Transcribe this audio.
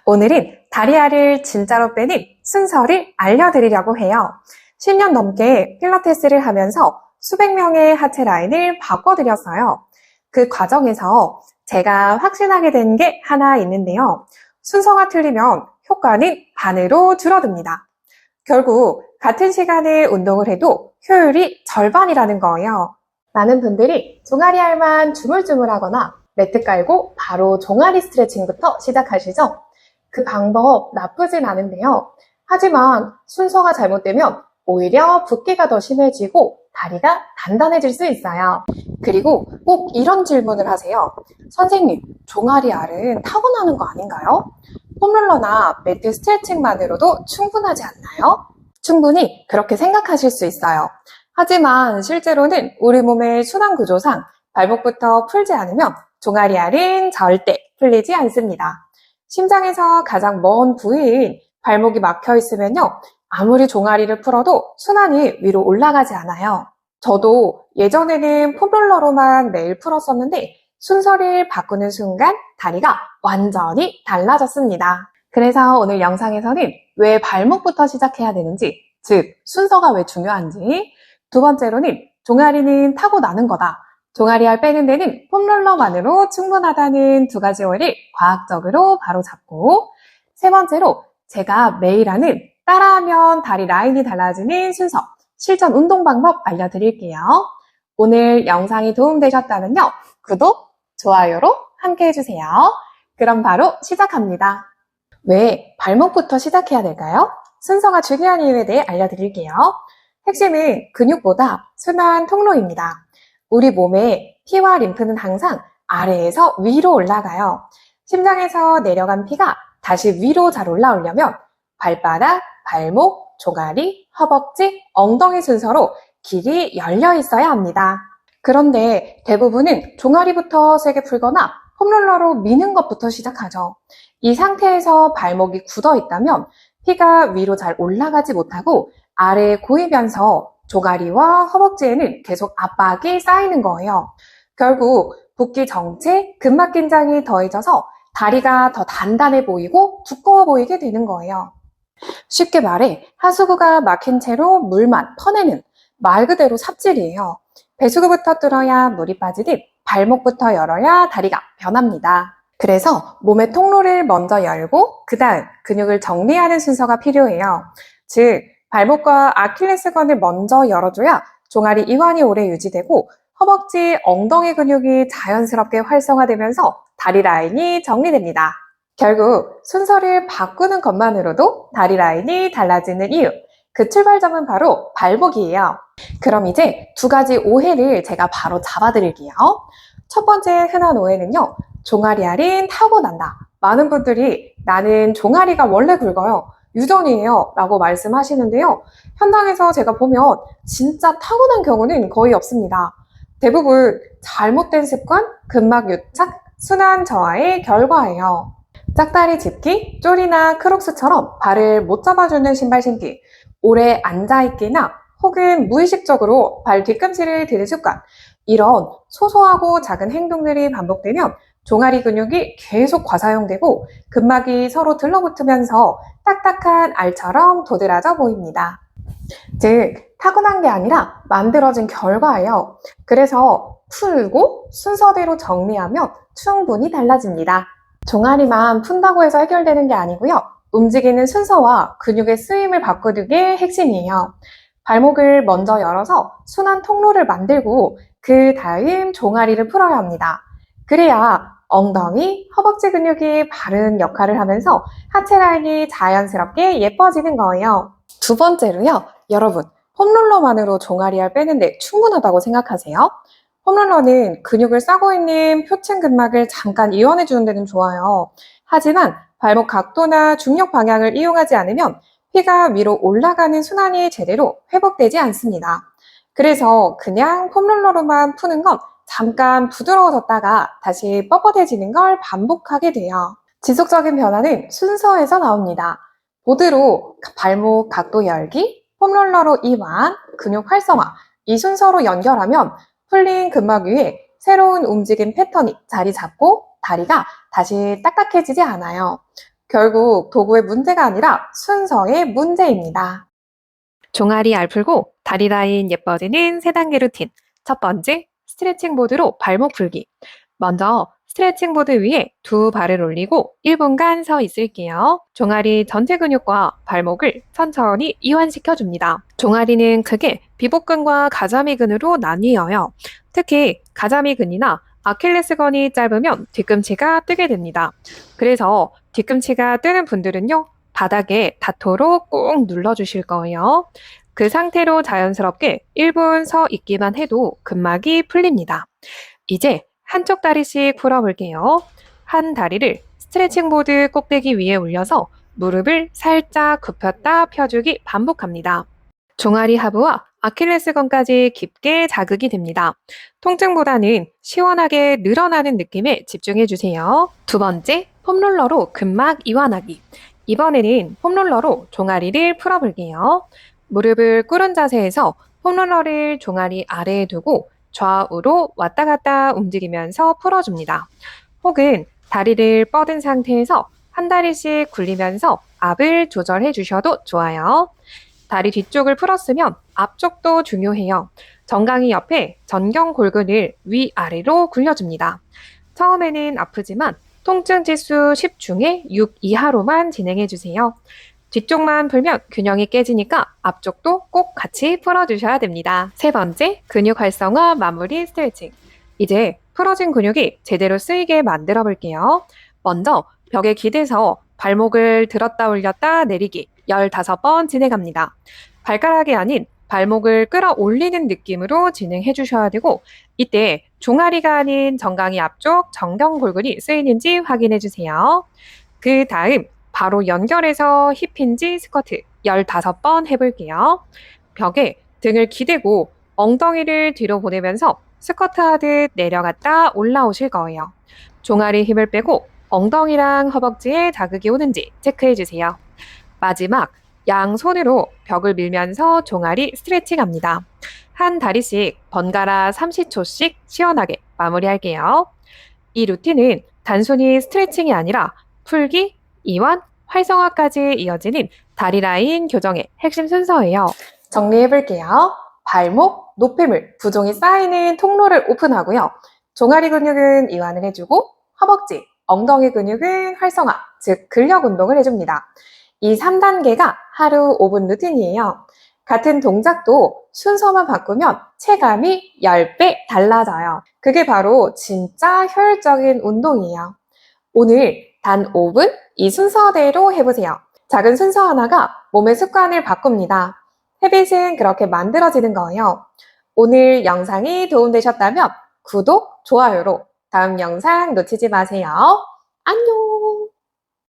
오늘은 다리알을 진짜로 빼는 순서를 알려드리려고 해요. 10년 넘게 필라테스를 하면서 수백 명의 하체 라인을 바꿔드렸어요. 그 과정에서 제가 확신하게 된 게 하나 있는데요. 순서가 틀리면 효과는 반으로 줄어듭니다. 결국 같은 시간에 운동을 해도 효율이 절반이라는 거예요. 많은 분들이 종아리알만 주물주물하거나 매트 깔고 바로 종아리 스트레칭부터 시작하시죠? 그 방법 나쁘진 않은데요. 하지만 순서가 잘못되면 오히려 붓기가 더 심해지고 다리가 단단해질 수 있어요. 그리고 꼭 이런 질문을 하세요. 선생님, 종아리알은 타고나는 거 아닌가요? 폼롤러나 매트 스트레칭만으로도 충분하지 않나요? 충분히 그렇게 생각하실 수 있어요. 하지만 실제로는 우리 몸의 순환 구조상 발목부터 풀지 않으면 종아리알은 절대 풀리지 않습니다. 심장에서 가장 먼 부위인 발목이 막혀 있으면요. 아무리 종아리를 풀어도 순환이 위로 올라가지 않아요. 저도 예전에는 폼롤러로만 매일 풀었었는데 순서를 바꾸는 순간 다리가 완전히 달라졌습니다. 그래서 오늘 영상에서는 왜 발목부터 시작해야 되는지, 즉 순서가 왜 중요한지, 두 번째로는 종아리는 타고나는 거다. 종아리알 빼는 데는 폼롤러만으로 충분하다는 두 가지 오해를 과학적으로 바로잡고, 세 번째로 제가 매일 하는 따라하면 다리 라인이 달라지는 순서, 실전 운동 방법 알려드릴게요. 오늘 영상이 도움되셨다면요. 구독, 좋아요로 함께 해주세요. 그럼 바로 시작합니다. 왜 발목부터 시작해야 될까요? 순서가 중요한 이유에 대해 알려드릴게요. 핵심은 근육보다 순환 통로입니다. 우리 몸의 피와 림프는 항상 아래에서 위로 올라가요. 심장에서 내려간 피가 다시 위로 잘 올라오려면 발바닥, 발목, 종아리, 허벅지, 엉덩이 순서로 길이 열려 있어야 합니다. 그런데 대부분은 종아리부터 세게 풀거나 폼롤러로 미는 것부터 시작하죠. 이 상태에서 발목이 굳어 있다면 피가 위로 잘 올라가지 못하고 아래에 고이면서 종아리와 허벅지에는 계속 압박이 쌓이는 거예요. 결국 붓기 정체, 근막 긴장이 더해져서 다리가 더 단단해 보이고 두꺼워 보이게 되는 거예요. 쉽게 말해 하수구가 막힌 채로 물만 퍼내는 말 그대로 삽질이에요. 배수구부터 뚫어야 물이 빠지듯 발목부터 열어야 다리가 변합니다. 그래서 몸의 통로를 먼저 열고 그 다음 근육을 정리하는 순서가 필요해요. 즉 발목과 아킬레스건을 먼저 열어줘야 종아리 이완이 오래 유지되고 허벅지, 엉덩이 근육이 자연스럽게 활성화되면서 다리 라인이 정리됩니다. 결국 순서를 바꾸는 것만으로도 다리 라인이 달라지는 이유, 그 출발점은 바로 발목이에요. 그럼 이제 두 가지 오해를 제가 바로 잡아드릴게요. 첫 번째 흔한 오해는요. 종아리알은 타고난다. 많은 분들이 나는 종아리가 원래 굵어요. 유전이에요 라고 말씀하시는데요. 현장에서 제가 보면 진짜 타고난 경우는 거의 없습니다. 대부분 잘못된 습관, 근막 유착, 순환 저하의 결과예요. 짝다리 짚기, 쪼리나 크록스처럼 발을 못 잡아주는 신발 신기, 오래 앉아있기나 혹은 무의식적으로 발 뒤꿈치를 드는 습관, 이런 소소하고 작은 행동들이 반복되면 종아리 근육이 계속 과사용되고 근막이 서로 들러붙으면서 딱딱한 알처럼 도드라져 보입니다. 즉, 타고난 게 아니라 만들어진 결과예요. 그래서 풀고 순서대로 정리하면 충분히 달라집니다. 종아리만 푼다고 해서 해결되는 게 아니고요. 움직이는 순서와 근육의 쓰임을 바꾸는 게 핵심이에요. 발목을 먼저 열어서 순환 통로를 만들고 그 다음 종아리를 풀어야 합니다. 그래야 엉덩이, 허벅지 근육이 바른 역할을 하면서 하체 라인이 자연스럽게 예뻐지는 거예요. 두 번째로요. 여러분, 폼롤러만으로 종아리알 빼는데 충분하다고 생각하세요? 폼롤러는 근육을 싸고 있는 표층 근막을 잠깐 이완해 주는 데는 좋아요. 하지만 발목 각도나 중력 방향을 이용하지 않으면 피가 위로 올라가는 순환이 제대로 회복되지 않습니다. 그래서 그냥 폼롤러로만 푸는 건 잠깐 부드러워졌다가 다시 뻣뻣해지는 걸 반복하게 돼요. 지속적인 변화는 순서에서 나옵니다. 보드로 발목 각도 열기, 폼롤러로 이완, 근육 활성화, 이 순서로 연결하면 풀린 근막 위에 새로운 움직임 패턴이 자리 잡고 다리가 다시 딱딱해지지 않아요. 결국 도구의 문제가 아니라 순서의 문제입니다. 종아리 알 풀고 다리 라인 예뻐지는 3단계 루틴. 첫 번째, 스트레칭 보드로 발목 풀기. 먼저 스트레칭 보드 위에 2발을 올리고 1분간 서 있을게요. 종아리 전체 근육과 발목을 천천히 이완시켜 줍니다. 종아리는 크게 비복근과 가자미근으로 나뉘어요. 특히 가자미근이나 아킬레스건이 짧으면 뒤꿈치가 뜨게 됩니다. 그래서 뒤꿈치가 뜨는 분들은요, 바닥에 닿도록 꾹 눌러주실 거예요. 그 상태로 자연스럽게 1분 서 있기만 해도 근막이 풀립니다. 이제 한쪽 다리씩 풀어볼게요. 한 다리를 스트레칭 보드 꼭대기 위에 올려서 무릎을 살짝 굽혔다 펴주기 반복합니다. 종아리 하부와 아킬레스건까지 깊게 자극이 됩니다. 통증보다는 시원하게 늘어나는 느낌에 집중해 주세요. 두 번째, 폼롤러로 근막 이완하기. 이번에는 폼롤러로 종아리를 풀어볼게요. 무릎을 꿇은 자세에서 폼롤러를 종아리 아래에 두고 좌우로 왔다 갔다 움직이면서 풀어줍니다. 혹은 다리를 뻗은 상태에서 한 다리씩 굴리면서 압을 조절해 주셔도 좋아요. 다리 뒤쪽을 풀었으면 앞쪽도 중요해요. 정강이 옆에 전경골근을 위아래로 굴려줍니다. 처음에는 아프지만 통증 지수 10 중에 6 이하로만 진행해 주세요. 뒤쪽만 풀면 균형이 깨지니까 앞쪽도 꼭 같이 풀어주셔야 됩니다. 세 번째, 근육 활성화 마무리 스트레칭. 이제 풀어진 근육이 제대로 쓰이게 만들어 볼게요. 먼저 벽에 기대서 발목을 들었다 올렸다 내리기 15번 진행합니다. 발가락이 아닌 발목을 끌어올리는 느낌으로 진행해 주셔야 되고, 이때 종아리가 아닌 정강이 앞쪽 정경골근이 쓰이는지 확인해 주세요. 그 다음 바로 연결해서 힙힌지 스쿼트 15번 해볼게요. 벽에 등을 기대고 엉덩이를 뒤로 보내면서 스쿼트 하듯 내려갔다 올라오실 거예요. 종아리 힘을 빼고 엉덩이랑 허벅지에 자극이 오는지 체크해 주세요. 마지막, 양손으로 벽을 밀면서 종아리 스트레칭 합니다. 한 다리씩 번갈아 30초씩 시원하게 마무리할게요. 이 루틴은 단순히 스트레칭이 아니라 풀기, 이완, 활성화까지 이어지는 다리 라인 교정의 핵심 순서예요. 정리해볼게요. 발목, 노폐물, 부종이 쌓이는 통로를 오픈하고요. 종아리 근육은 이완을 해주고 허벅지, 엉덩이 근육은 활성화, 즉 근력 운동을 해줍니다. 이 3단계가 하루 5분 루틴이에요. 같은 동작도 순서만 바꾸면 체감이 10배 달라져요. 그게 바로 진짜 효율적인 운동이에요. 오늘 단 5분 이 순서대로 해보세요. 작은 순서 하나가 몸의 습관을 바꿉니다. 헤빗은 그렇게 만들어지는 거예요. 오늘 영상이 도움되셨다면 구독, 좋아요로 다음 영상 놓치지 마세요. 안녕!